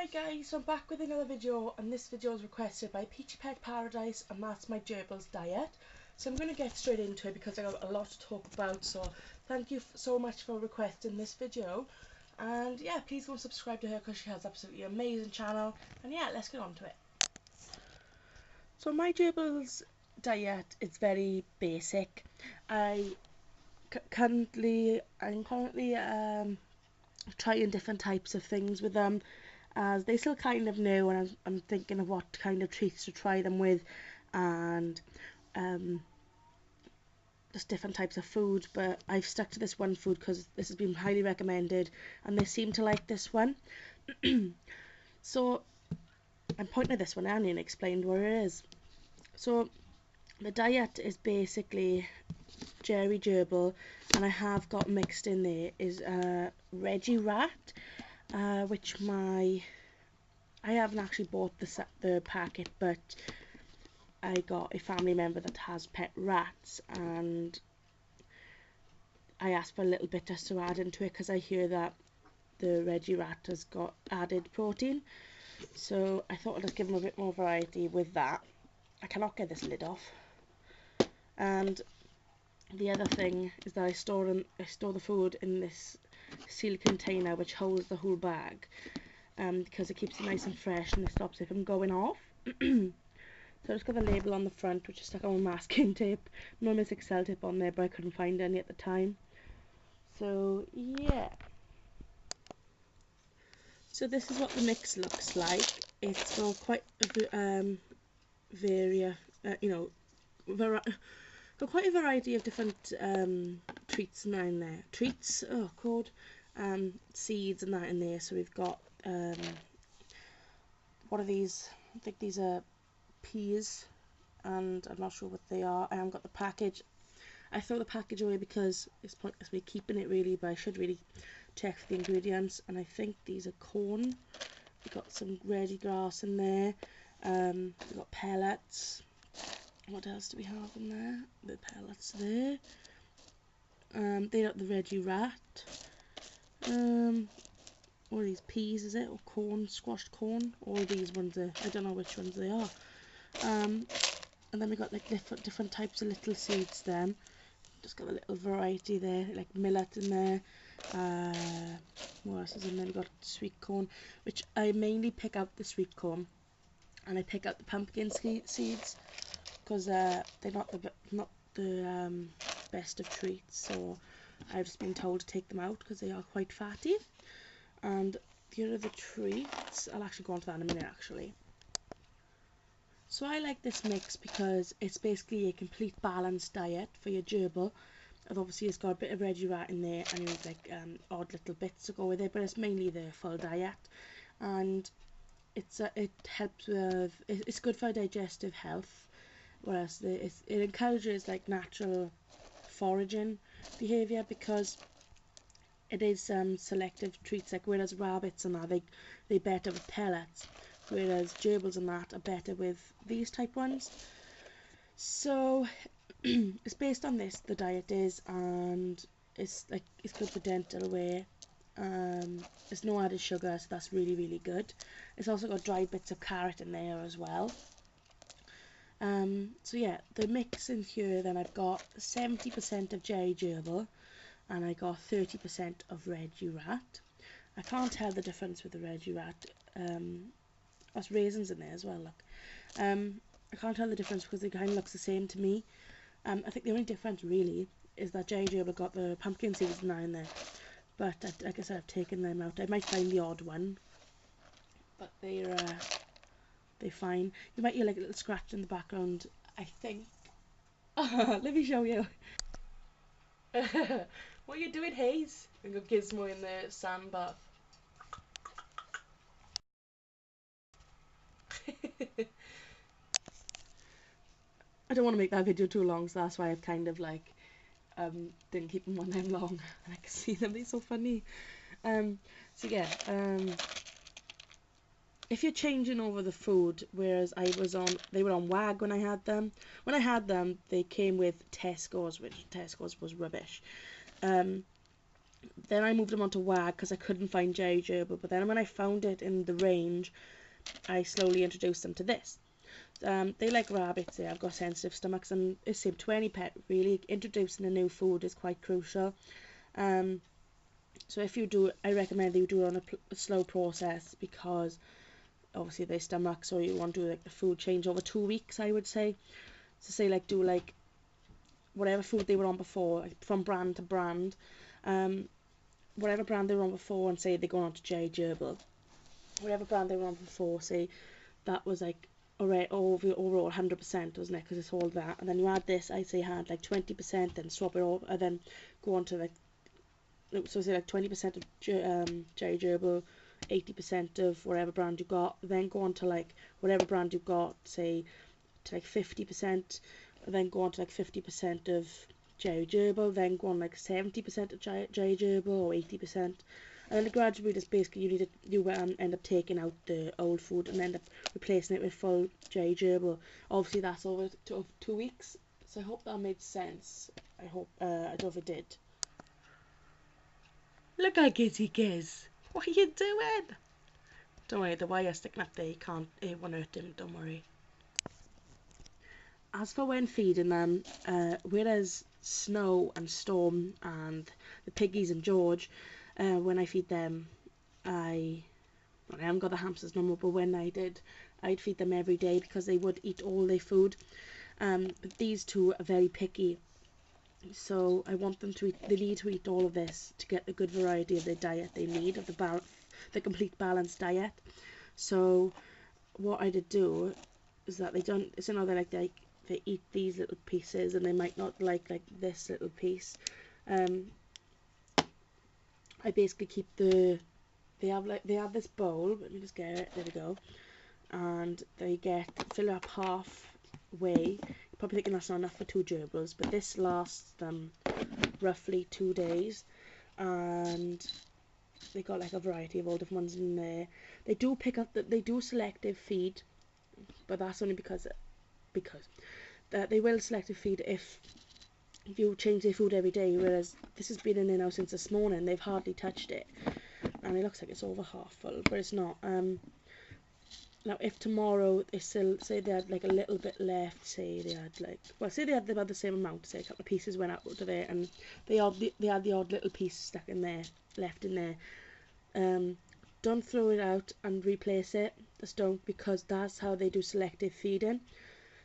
Hi guys, so I'm back with another video, and this video is requested by Peachy Pet Paradise, and that's my gerbils diet. So I'm going to get straight into it because I got a lot to talk about, so thank you so much for requesting this video. And yeah, please go and subscribe to her because she has absolutely amazing channel, and yeah, let's get on to it. So my gerbils diet is very basic. I'm currently trying different types of things with them, as they still kind of new, and I'm thinking of what kind of treats to try them with, and just different types of food. But I've stuck to this one food because this has been highly recommended and they seem to like this one. So I'm pointing at this one. I haven't even explained what it is. So the diet is basically Jerry Gerbil, and I have got mixed in there is Reggie Rat, which I haven't actually bought the packet, but I got a family member that has pet rats, and I asked for a little bit just to add into it because I hear that the Reggie Rat has got added protein, so I thought I'd just give them a bit more variety with that. I cannot get this lid off. And the other thing is that I store the food in this sealed container which holds the whole bag, because it keeps it nice and fresh and it stops it from going off. So I just got the label on the front, which is stuck on with masking tape. Normally there's Excel tape on there, but I couldn't find any at the time. So yeah. So this is what the mix looks like. It's got quite a got quite a variety of different treats in there. Treats, seeds and that in there. So we've got what are these? I think these are peas, and I'm not sure what they are. I haven't got the package. I throw the package away because it's pointless me keeping it really, but I should really check for the ingredients. And I think these are corn. We've got some ready grass in there. We've got pellets. What else do we have in there? The pellets there. They're not the Reggie Rat. What are these, peas is it, or corn, squashed corn, or these ones are, I don't know which ones they are. And then we got like different types of little seeds then. Just got a little variety there, like millet in there. What else is in there? We got sweet corn, which I mainly pick out the sweet corn, and I pick out the pumpkin seeds because they're not the best of treats. So I've just been told to take them out because they are quite fatty. And the other treats, I'll actually go on to that in a minute actually. So I like this mix because it's basically a complete balanced diet for your gerbil. And obviously it's got a bit of Reggie Rat in there, and it's like odd little bits to go with it, but it's mainly the full diet. And it helps with, it's good for digestive health, whereas it encourages like natural foraging behaviour, because it is selective treats, like whereas rabbits and that, they better with pellets, whereas gerbils and that are better with these type ones. So it's based on this, the diet is, and it's good for dental wear. There's no added sugar, so that's really good. It's also got dried bits of carrot in there as well. So yeah, the mix in here then, I've got 70% of Jerry Gerbil, and I got 30% of Reggie Rat. I can't tell the difference with the Reggie Rat. There's raisins in there as well, look. I can't tell the difference because it kind of looks the same to me. I think the only difference really is that Jerry Gerbil got the pumpkin seeds now in there, but like I said, I've taken them out. I might find the odd one, but they're fine. You might hear like a little scratch in the background, I think. Let me show you. What are you doing, Hayes? We got Gizmo in the sand bath. I don't want to make that video too long, so that's why I've kind of like didn't keep them on them long, and I can see them, they're so funny. So yeah, if you're changing over the food, whereas they were on WAG when I had them. When I had them, they came with Tesco's, which Tesco's was rubbish. Then I moved them onto WAG because I couldn't find Jerry Gerbil. But then when I found it in the range, I slowly introduced them to this. They like rabbits. They have got sensitive stomachs, and it's same to any pet really. Introducing a new food is quite crucial. So if you do, I recommend that you do it on a slow process, because obviously their stomach, so you want to do like the food change over 2 weeks, I would say. So say like do like whatever food they were on before, like from brand to brand, whatever brand they were on before, and say they're going on to J Gerbil, whatever brand they were on before, say that was like alright, overall 100%, wasn't it? Because it's all that, and then you add this. I say had like 20%, then swap it over, and then go on to like, so say like 20% of J Gerbil, 80% of whatever brand you got, then go on to like whatever brand you got, say to like 50%, then go on to like 50% of Jerry Gerbil, then go on like 70% of Jerry Gerbil, or 80%. And then gradually, just basically you end up taking out the old food and end up replacing it with full Jerry Gerbil. Obviously that's over 2 weeks, so I hope that made sense. I don't know if it did. Look at Gizzy Giz. What are you doing? Don't worry, the wire sticking up there, it won't hurt him, don't worry. As for when feeding them, whereas Snow and Storm and the piggies and George, when I feed them, I haven't got the hamsters no more, but when I did, I'd feed them every day because they would eat all their food. But these two are very picky, so I want them to eat. They need to eat all of this to get the good variety of their diet they need, of the complete balanced diet. So what I did do is that it's another like they eat these little pieces, and they might not like this little piece. I basically keep they have this bowl. Let me just get it. There we go. And they fill it up halfway. You're probably thinking that's not enough for 2 gerbils, but this lasts them roughly 2 days, and they got like a variety of all different ones in there. They do they do selective feed, but that's only because they will selective feed if you change their food every day, whereas this has been in there now since this morning. They've hardly touched it, and it looks like it's over half full, but it's not. Now if tomorrow they still, say they had like a little bit left, say they had about the same amount, say a couple of pieces went out to there, and they had the odd little piece stuck in there, left in there, don't throw it out and replace it. Just don't, because that's how they do selective feeding.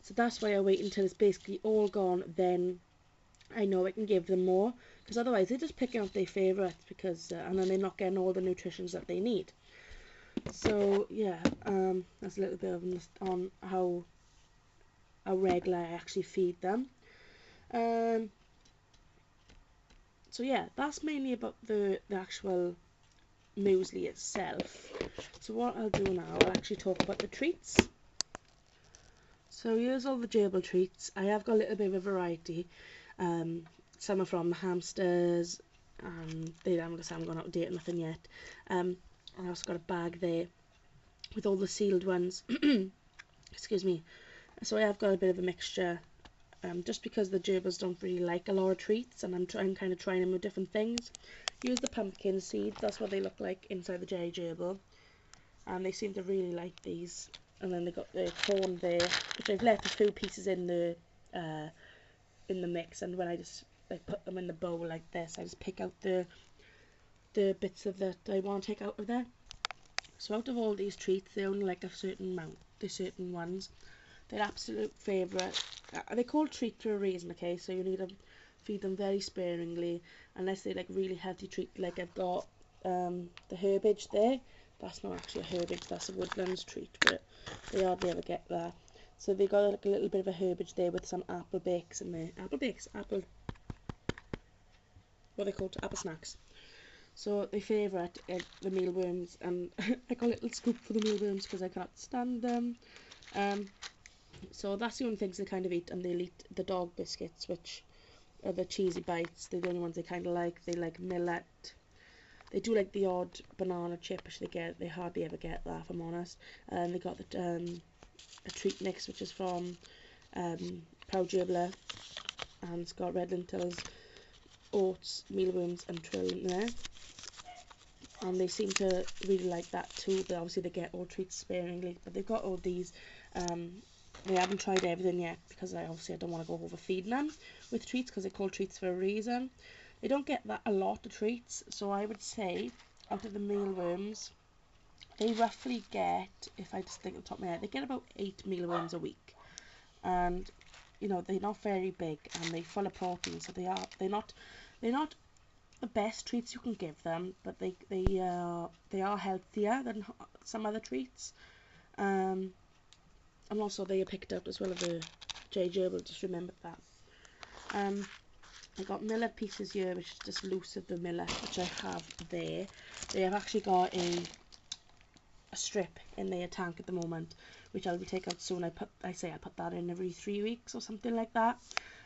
So that's why I wait until it's basically all gone, then I know I can give them more, because otherwise they're just picking up their favourites, because and then they're not getting all the nutrition that they need. So yeah, that's a little bit on how regular I actually feed them. So yeah, that's mainly about the actual muesli itself. So what I'll do now, I'll actually talk about the treats. So here's all the gerbil treats. I have got a little bit of a variety. Some are from the hamsters, and they haven't gone out of date or nothing yet. I also got a bag there with all the sealed ones. Excuse me. So I have got a bit of a mixture, just because the gerbils don't really like a lot of treats, and I'm kind of trying them with different things. Use the pumpkin seeds. That's what they look like inside the Jerry Gerbil, and they seem to really like these. And then they got the corn there, which I've left a few pieces in the mix, and when I just put them in the bowl like this, I just pick out the bits of that I want to take out of there. So out of all these treats, they only like a certain amount. They're certain ones. Their absolute favourite. They're called treat for a reason, okay? So you need to feed them very sparingly, unless they like really healthy treat. Like I've got the herbage there. That's not actually a herbage, that's a woodlands treat, but they hardly ever get that. So they got like a little bit of a herbage there with some apple bakes in there. What are they called? Apple snacks. So they favourite the mealworms, and I got a little scoop for the mealworms because I can't stand them. So that's the only things they kind of eat, and they'll eat the dog biscuits, which are the cheesy bites. They're the only ones they kind of like. They like millet. They do like the odd banana chip, which they hardly ever get that, if I'm honest. And they got a treat mix, which is from Proud Gerbler, and it's got red lentils, oats, mealworms and trill in there, and they seem to really like that too. But obviously they get all treats sparingly, but they've got all these. They haven't tried everything yet because I don't want to go overfeeding them with treats, because they're called treats for a reason. They don't get that a lot of treats, so I would say out of the mealworms, they roughly get, if I just think on the top of my head, they get about 8 mealworms a week. And you know, they're not very big and they're full of protein, so they're not the best treats you can give them, but they are healthier than some other treats. And also they are picked up as well as the Gerbils, just remember that. I got millet pieces here, which is just loose of the millet, which I have there. They have actually got a strip in their tank at the moment, which I'll be taking out soon. I put that in every 3 weeks or something like that.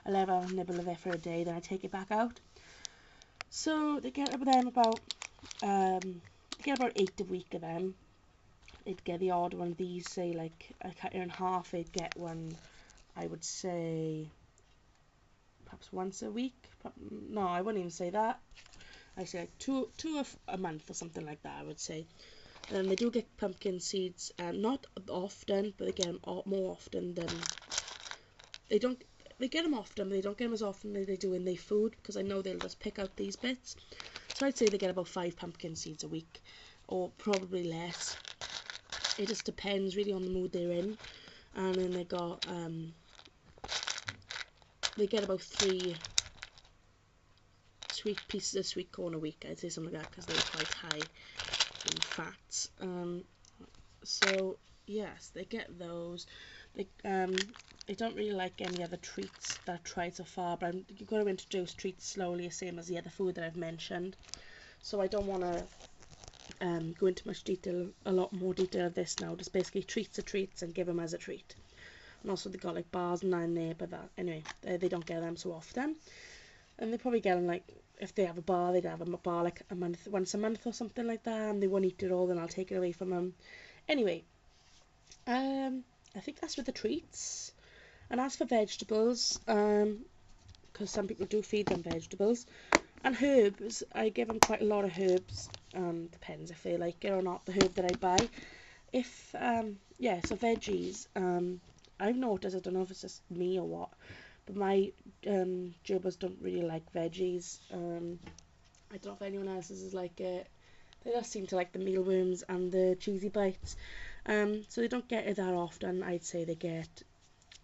I'll have a nibble of it for a day, then I take it back out. So they get about 8 a week of them. They'd get the odd one of these, say like I cut it in half, they'd get one, I would say perhaps once a week. No, I wouldn't even say that. I say like two a month or something like that, I would say. And they do get pumpkin seeds, not often, but they get them more often than they get them often, but they don't get them as often as they do in their food, because I know they'll just pick out these bits. So I'd say they get about 5 pumpkin seeds a week, or probably less. It just depends really on the mood they're in. And then they get about 3 sweet pieces of sweet corn a week, I'd say, something like that, because they're quite high in fats. So yes, they get those. They don't really like any other treats that I've tried so far, but you've got to introduce treats slowly, the same as the other food that I've mentioned. So I don't want to go into much detail, a lot more detail of this now. Just basically treats are treats and give them as a treat. And also they got like bars and that in there, but anyway, they don't get them so often. And they probably get them like, if they have a bar, they'd have a bar like once a month or something like that, and they won't eat it all, then I'll take it away from them. Anyway, I think that's with the treats. And as for vegetables, because some people do feed them vegetables, and herbs, I give them quite a lot of herbs. Depends if they like it or not, the herb that I buy. If yeah, so veggies, I've noticed, I don't know if it's just me or what, but my gerbils don't really like veggies. I don't know if anyone else's is like it. They just seem to like the mealworms and the cheesy bites. So they don't get it that often. I'd say they get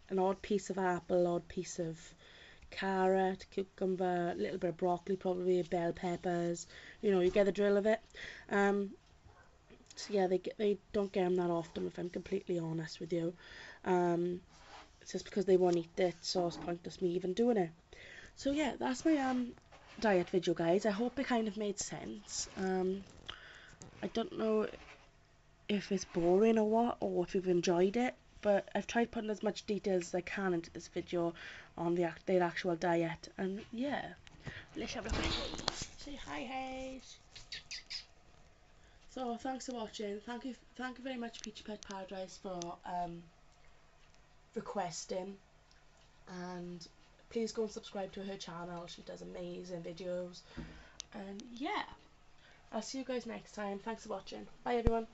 an odd piece of apple, odd piece of carrot, cucumber, a little bit of broccoli, probably bell peppers. You know, you get the drill of it. So yeah, they don't get them that often, if I'm completely honest with you. It's just because they won't eat it, so it's pointless me even doing it. So yeah, that's my diet video, guys. I hope it kind of made sense. I don't know if it's boring or what, or if you've enjoyed it, but I've tried putting as much detail as I can into this video on their actual diet. And yeah, let's have a look at Hayes. Say hi, Hayes. So thanks for watching. Thank you very much, Peachy Pet Paradise, for requesting, and please go and subscribe to her channel. She does amazing videos. And yeah, I'll see you guys next time. Thanks for watching. Bye everyone.